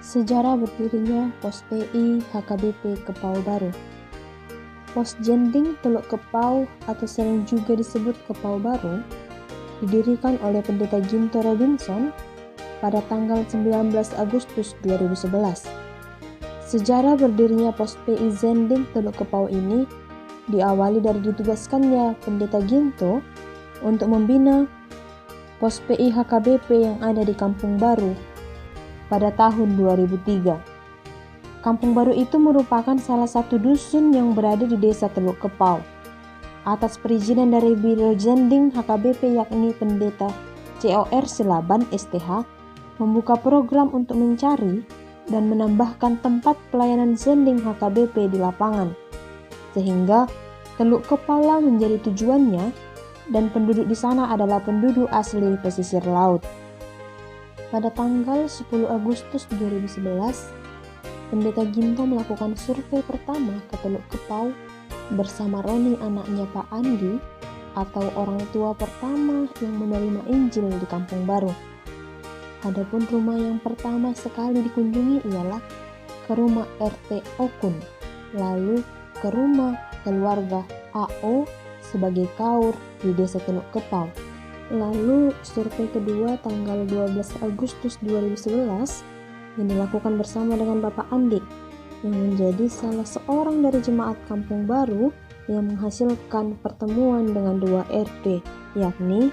Sejarah berdirinya Pos PI HKBP Kepau Baru. Pos Jending Teluk Kepau atau sering juga disebut Kepau Baru didirikan oleh Pendeta Ginto Robinson pada tanggal 19 Agustus 2011. Sejarah berdirinya Pos PI Jending Teluk Kepau ini diawali dari ditugaskannya Pendeta Ginto untuk membina Pos PI HKBP yang ada di Kampung Baru pada tahun 2003. Kampung Baru itu merupakan salah satu dusun yang berada di Desa Teluk Kepau. Atas perizinan dari Biro Jending HKBP yakni Pendeta COR Silaban STH membuka program untuk mencari dan menambahkan tempat pelayanan Jending HKBP di lapangan, sehingga Teluk Kepau menjadi tujuannya dan penduduk di sana adalah penduduk asli pesisir laut. Pada tanggal 10 Agustus 2011, Pendeta Ginto melakukan survei pertama ke Teluk Kepau bersama Roni anaknya Pak Andi atau orang tua pertama yang menerima Injil di Kampung Baru. Adapun rumah yang pertama sekali dikunjungi ialah ke rumah RT Okun, lalu ke rumah keluarga AO sebagai kaur di Desa Teluk Kepau. Lalu survei kedua tanggal 12 Agustus 2011 yang dilakukan bersama dengan Bapak Andi yang menjadi salah seorang dari jemaat Kampung Baru yang menghasilkan pertemuan dengan dua RT, yakni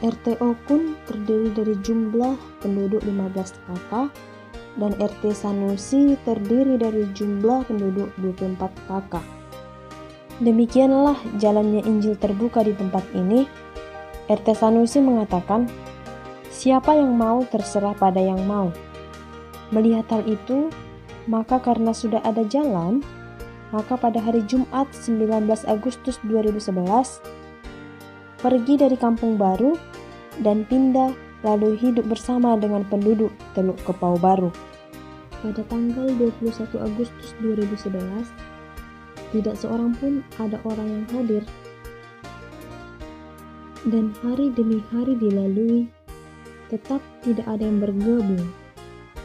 RT Okun terdiri dari jumlah penduduk 15 kakak dan RT Sanusi terdiri dari jumlah penduduk 24 kakak. Demikianlah jalannya Injil terbuka di tempat ini. RT Sanusi mengatakan, "Siapa yang mau terserah pada yang mau." Melihat hal itu, maka karena sudah ada jalan, maka pada hari Jumat 19 Agustus 2011, pergi dari Kampung Baru dan pindah lalu hidup bersama dengan penduduk Teluk Kepau Baru. Pada tanggal 21 Agustus 2011, tidak seorang pun ada orang yang hadir. Dan hari demi hari dilalui, tetap tidak ada yang bergabung,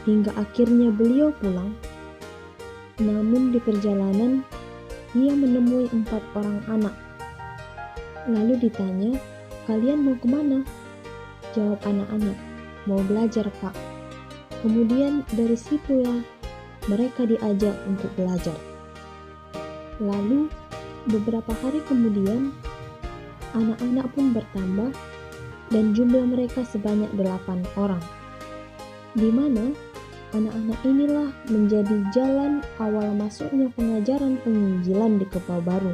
hingga akhirnya beliau pulang. Namun di perjalanan, ia menemui 4 orang anak. Lalu ditanya, "Kalian mau kemana?" Jawab anak-anak, "Mau belajar, Pak." Kemudian dari situlah mereka diajak untuk belajar. Lalu beberapa hari kemudian, anak-anak pun bertambah dan jumlah mereka sebanyak 8 orang, di mana anak-anak inilah menjadi jalan awal masuknya pengajaran penginjilan di Kepau Baru.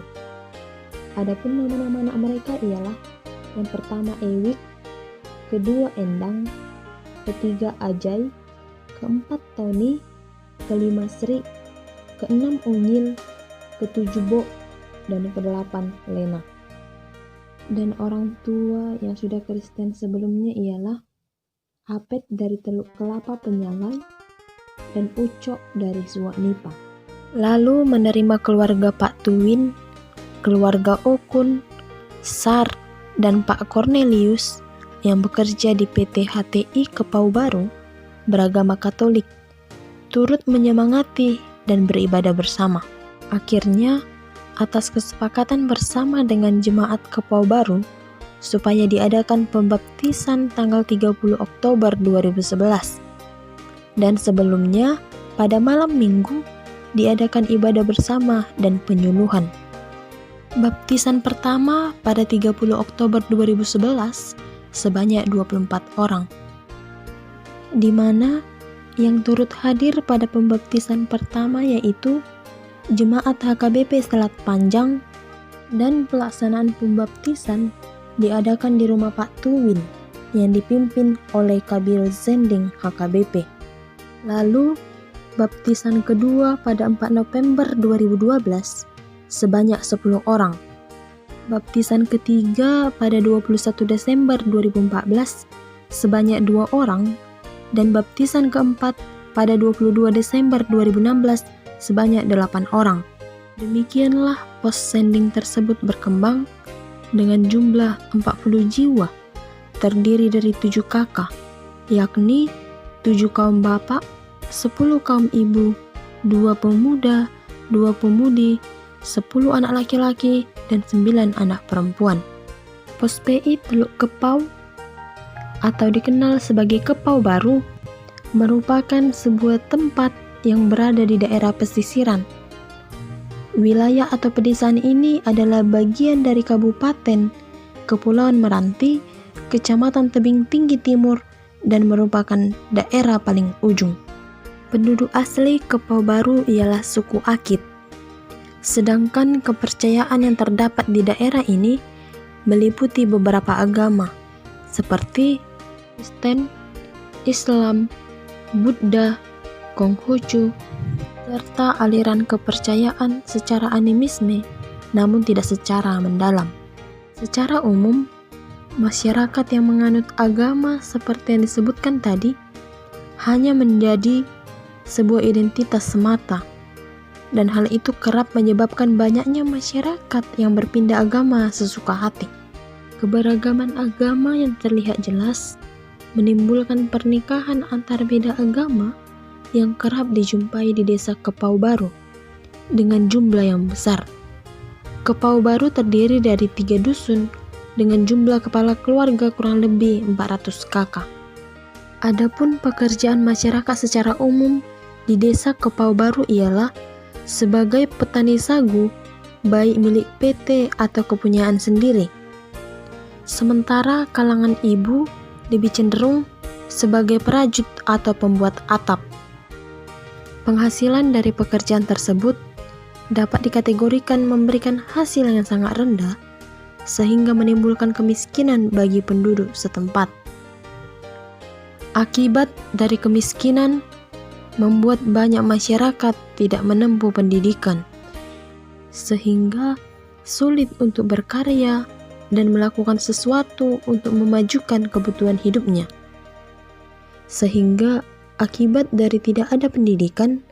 Adapun nama-nama anak mereka ialah yang pertama Ewik, kedua Endang, ketiga Ajay, keempat Tony, kelima Sri, keenam Unyil, ketujuh Bo, dan kedelapan Lena. Dan orang tua yang sudah Kristen sebelumnya ialah Apet dari Teluk Kelapa Penyalai dan Ucok dari Suak Nipa. Lalu menerima keluarga Pak Tuwin, keluarga Okun, Sar, dan Pak Cornelius yang bekerja di PT HTI Kepau Baru beragama Katolik, turut menyemangati dan beribadah bersama. Akhirnya, atas kesepakatan bersama dengan jemaat Kepau Baru supaya diadakan pembaptisan tanggal 30 Oktober 2011. Dan sebelumnya, pada malam minggu, diadakan ibadah bersama dan penyuluhan. Baptisan pertama pada 30 Oktober 2011 sebanyak 24 orang, di mana yang turut hadir pada pembaptisan pertama yaitu Jemaat HKBP Selat Panjang, dan pelaksanaan pembaptisan diadakan di rumah Pak Tuwin yang dipimpin oleh Kabir Jending HKBP. Lalu baptisan kedua pada 4 November 2012 sebanyak 10 orang. Baptisan ketiga pada 21 Desember 2014 sebanyak 2 orang, dan baptisan keempat pada 22 Desember 2016 sebanyak 8 orang. Demikianlah pos Jending tersebut berkembang dengan jumlah 40 jiwa, terdiri dari 7 kakak, yakni 7 kaum bapak, 10 kaum ibu, 2 pemuda, 2 pemudi, 10 anak laki-laki, dan 9 anak perempuan. Pos PI Teluk Kepau atau dikenal sebagai Kepau Baru merupakan sebuah tempat yang berada di daerah pesisiran. Wilayah atau pedesaan ini adalah bagian dari Kabupaten Kepulauan Meranti, Kecamatan Tebing Tinggi Timur, dan merupakan daerah paling ujung. Penduduk asli Kepau Baru ialah suku Akit. Sedangkan kepercayaan yang terdapat di daerah ini meliputi beberapa agama seperti Kristen, Islam, Buddha, Konghucu, serta aliran kepercayaan secara animisme, namun tidak secara mendalam. Secara umum, masyarakat yang menganut agama seperti yang disebutkan tadi hanya menjadi sebuah identitas semata, dan hal itu kerap menyebabkan banyaknya masyarakat yang berpindah agama sesuka hati. Keberagaman agama yang terlihat jelas menimbulkan pernikahan antar beda agama yang kerap dijumpai di desa Kepau Baru dengan jumlah yang besar. Kepau Baru terdiri dari 3 dusun dengan jumlah kepala keluarga kurang lebih 400 kakak. Adapun pekerjaan masyarakat secara umum di desa Kepau Baru ialah sebagai petani sagu, baik milik PT atau kepunyaan sendiri. Sementara kalangan ibu lebih cenderung sebagai perajut atau pembuat atap. Penghasilan dari pekerjaan tersebut dapat dikategorikan memberikan hasil yang sangat rendah, sehingga menimbulkan kemiskinan bagi penduduk setempat. Akibat dari kemiskinan membuat banyak masyarakat tidak menempuh pendidikan, sehingga sulit untuk berkarya dan melakukan sesuatu untuk memajukan kebutuhan hidupnya. Sehingga akibat dari tidak ada pendidikan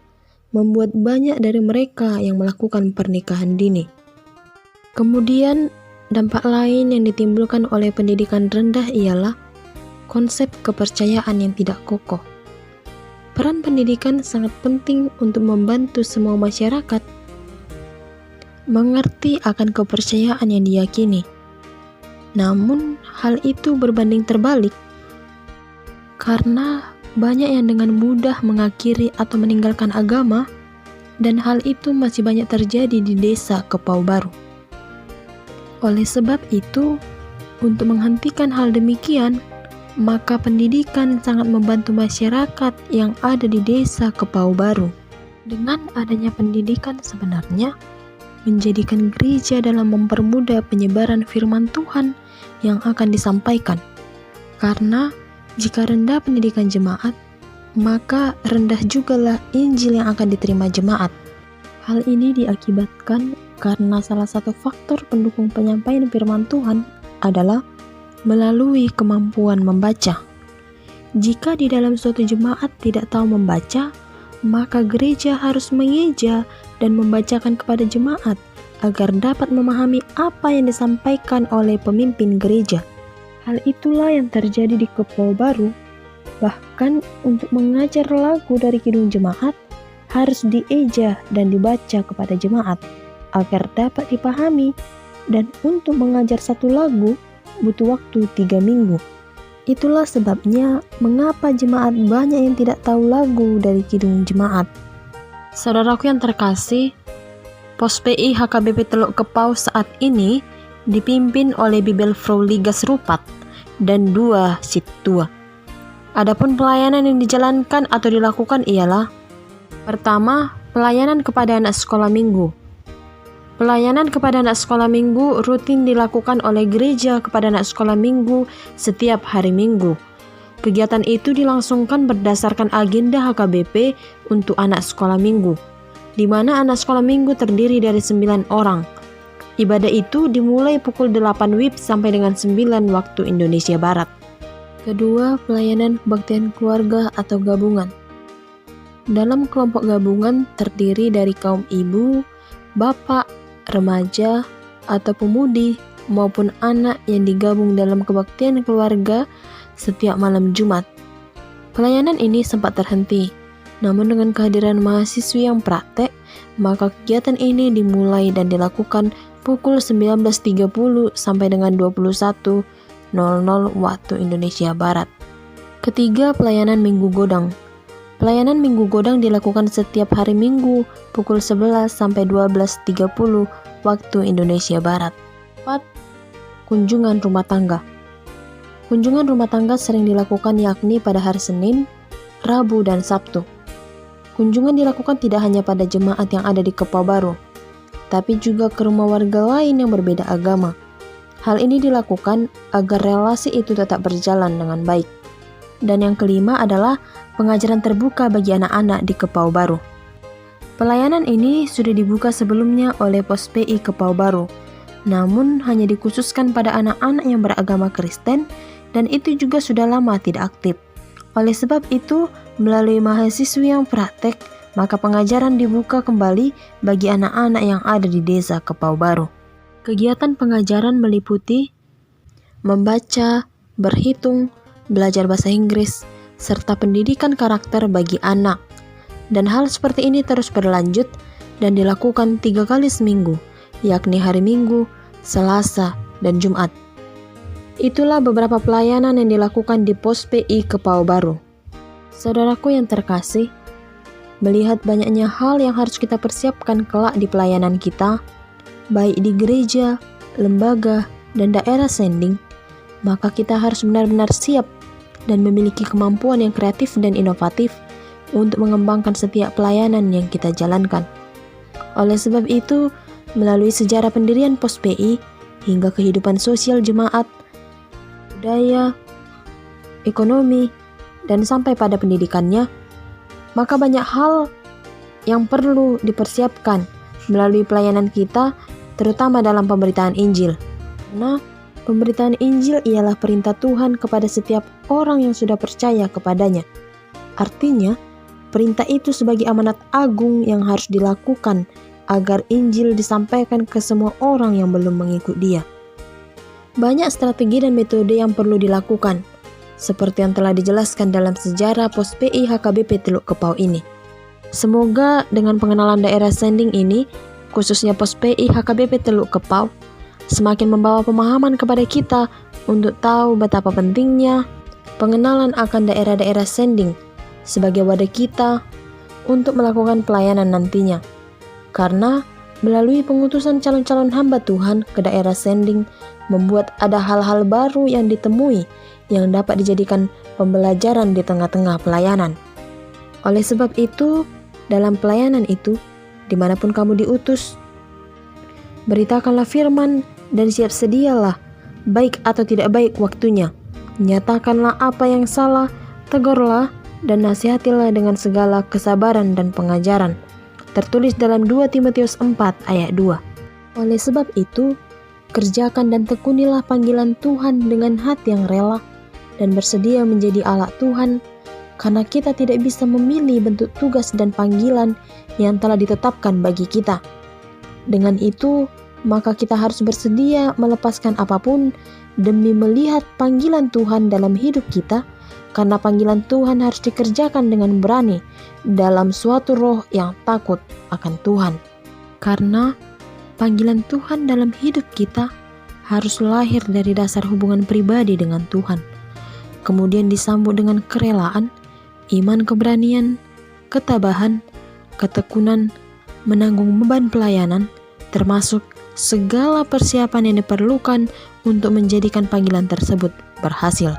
membuat banyak dari mereka yang melakukan pernikahan dini. Kemudian, dampak lain yang ditimbulkan oleh pendidikan rendah ialah konsep kepercayaan yang tidak kokoh. Peran pendidikan sangat penting untuk membantu semua masyarakat mengerti akan kepercayaan yang diyakini. Namun, hal itu berbanding terbalik karena banyak yang dengan mudah mengakhiri atau meninggalkan agama, dan hal itu masih banyak terjadi di desa Kepau Baru. Oleh sebab itu, untuk menghentikan hal demikian, maka pendidikan sangat membantu masyarakat yang ada di desa Kepau Baru. Dengan adanya pendidikan sebenarnya menjadikan gereja dalam mempermudah penyebaran firman Tuhan yang akan disampaikan. Karena jika rendah pendidikan jemaat, maka rendah jugalah Injil yang akan diterima jemaat. Hal ini diakibatkan karena salah satu faktor pendukung penyampaian firman Tuhan adalah melalui kemampuan membaca. Jika di dalam suatu jemaat tidak tahu membaca, maka gereja harus mengeja dan membacakan kepada jemaat agar dapat memahami apa yang disampaikan oleh pemimpin gereja. Hal itulah yang terjadi di Kepau Baru. Bahkan untuk mengajar lagu dari kidung jemaat harus dieja dan dibaca kepada jemaat agar dapat dipahami, dan untuk mengajar satu lagu butuh waktu 3 minggu. Itulah sebabnya mengapa jemaat banyak yang tidak tahu lagu dari kidung jemaat. Saudaraku yang terkasih, Pos PI HKBP Teluk Kepau saat ini dipimpin oleh Bibel Frau Ligas Rupat dan 2 Situa. Adapun pelayanan yang dijalankan atau dilakukan ialah: pertama, pelayanan kepada anak sekolah minggu. Pelayanan kepada anak sekolah minggu rutin dilakukan oleh gereja kepada anak sekolah minggu setiap hari Minggu. Kegiatan itu dilangsungkan berdasarkan agenda HKBP untuk anak sekolah minggu, di mana anak sekolah minggu terdiri dari 9 orang. Ibadah itu dimulai pukul 8 WIB sampai dengan 9 waktu Indonesia Barat. Kedua, pelayanan kebaktian keluarga atau gabungan. Dalam kelompok gabungan terdiri dari kaum ibu, bapak, remaja, atau pemudi, maupun anak yang digabung dalam kebaktian keluarga setiap malam Jumat. Pelayanan ini sempat terhenti Namun dengan kehadiran mahasiswi yang praktek, maka kegiatan ini dimulai dan dilakukan pukul 19.30 sampai dengan 21.00 waktu Indonesia Barat. Ketiga, pelayanan Minggu Godang. Pelayanan Minggu Godang dilakukan setiap hari Minggu pukul 11 sampai 12.30 waktu Indonesia Barat. 4. Kunjungan rumah tangga. Kunjungan rumah tangga sering dilakukan yakni pada hari Senin, Rabu, dan Sabtu. Kunjungan dilakukan tidak hanya pada jemaat yang ada di Kepau Baru, tapi juga ke rumah warga lain yang berbeda agama. Hal ini dilakukan agar relasi itu tetap berjalan dengan baik. Dan yang kelima adalah pengajaran terbuka bagi anak-anak di Kepau Baru. Pelayanan ini sudah dibuka sebelumnya oleh Pos PI Kepau Baru, namun hanya dikhususkan pada anak-anak yang beragama Kristen, dan itu juga sudah lama tidak aktif. Oleh sebab itu, melalui mahasiswa yang praktek, maka pengajaran dibuka kembali bagi anak-anak yang ada di desa Kepau Baru. Kegiatan pengajaran meliputi membaca, berhitung, belajar bahasa Inggris, serta pendidikan karakter bagi anak. Dan hal seperti ini terus berlanjut dan dilakukan 3 kali seminggu, yakni hari Minggu, Selasa, dan Jumat. Itulah beberapa pelayanan yang dilakukan di Pos PI Kepau Baru. Saudaraku yang terkasih, melihat banyaknya hal yang harus kita persiapkan kelak di pelayanan kita, baik di gereja, lembaga, dan daerah sending, maka kita harus benar-benar siap dan memiliki kemampuan yang kreatif dan inovatif untuk mengembangkan setiap pelayanan yang kita jalankan. Oleh sebab itu, melalui sejarah pendirian Pos PI hingga kehidupan sosial jemaat, budaya, ekonomi, dan sampai pada pendidikannya, maka banyak hal yang perlu dipersiapkan melalui pelayanan kita, terutama dalam pemberitaan Injil. Karena pemberitaan Injil ialah perintah Tuhan kepada setiap orang yang sudah percaya kepadanya. Artinya, perintah itu sebagai amanat agung yang harus dilakukan agar Injil disampaikan ke semua orang yang belum mengikut Dia. Banyak strategi dan metode yang perlu dilakukan, seperti yang telah dijelaskan dalam sejarah Pos PI HKBP Teluk Kepau ini. Semoga dengan pengenalan daerah sending ini, khususnya Pos PI HKBP Teluk Kepau, semakin membawa pemahaman kepada kita untuk tahu betapa pentingnya pengenalan akan daerah-daerah sending sebagai wadah kita untuk melakukan pelayanan nantinya. Karena melalui pengutusan calon-calon hamba Tuhan ke daerah sending membuat ada hal-hal baru yang ditemui yang dapat dijadikan pembelajaran di tengah-tengah pelayanan. Oleh sebab itu, dalam pelayanan itu, dimanapun kamu diutus, beritakanlah firman dan siap sedialah, baik atau tidak baik waktunya. Nyatakanlah apa yang salah, tegurlah, dan nasihatilah dengan segala kesabaran dan pengajaran. Tertulis dalam 2 Timotius 4 ayat 2. Oleh sebab itu, kerjakan dan tekunilah panggilan Tuhan dengan hati yang rela dan bersedia menjadi alat Tuhan, karena kita tidak bisa memilih bentuk tugas dan panggilan yang telah ditetapkan bagi kita. Dengan itu, maka kita harus bersedia melepaskan apapun demi melihat panggilan Tuhan dalam hidup kita, karena panggilan Tuhan harus dikerjakan dengan berani dalam suatu roh yang takut akan Tuhan. Karena panggilan Tuhan dalam hidup kita harus lahir dari dasar hubungan pribadi dengan Tuhan, kemudian disambut dengan kerelaan, iman, keberanian, ketabahan, ketekunan, menanggung beban pelayanan, termasuk segala persiapan yang diperlukan untuk menjadikan panggilan tersebut berhasil.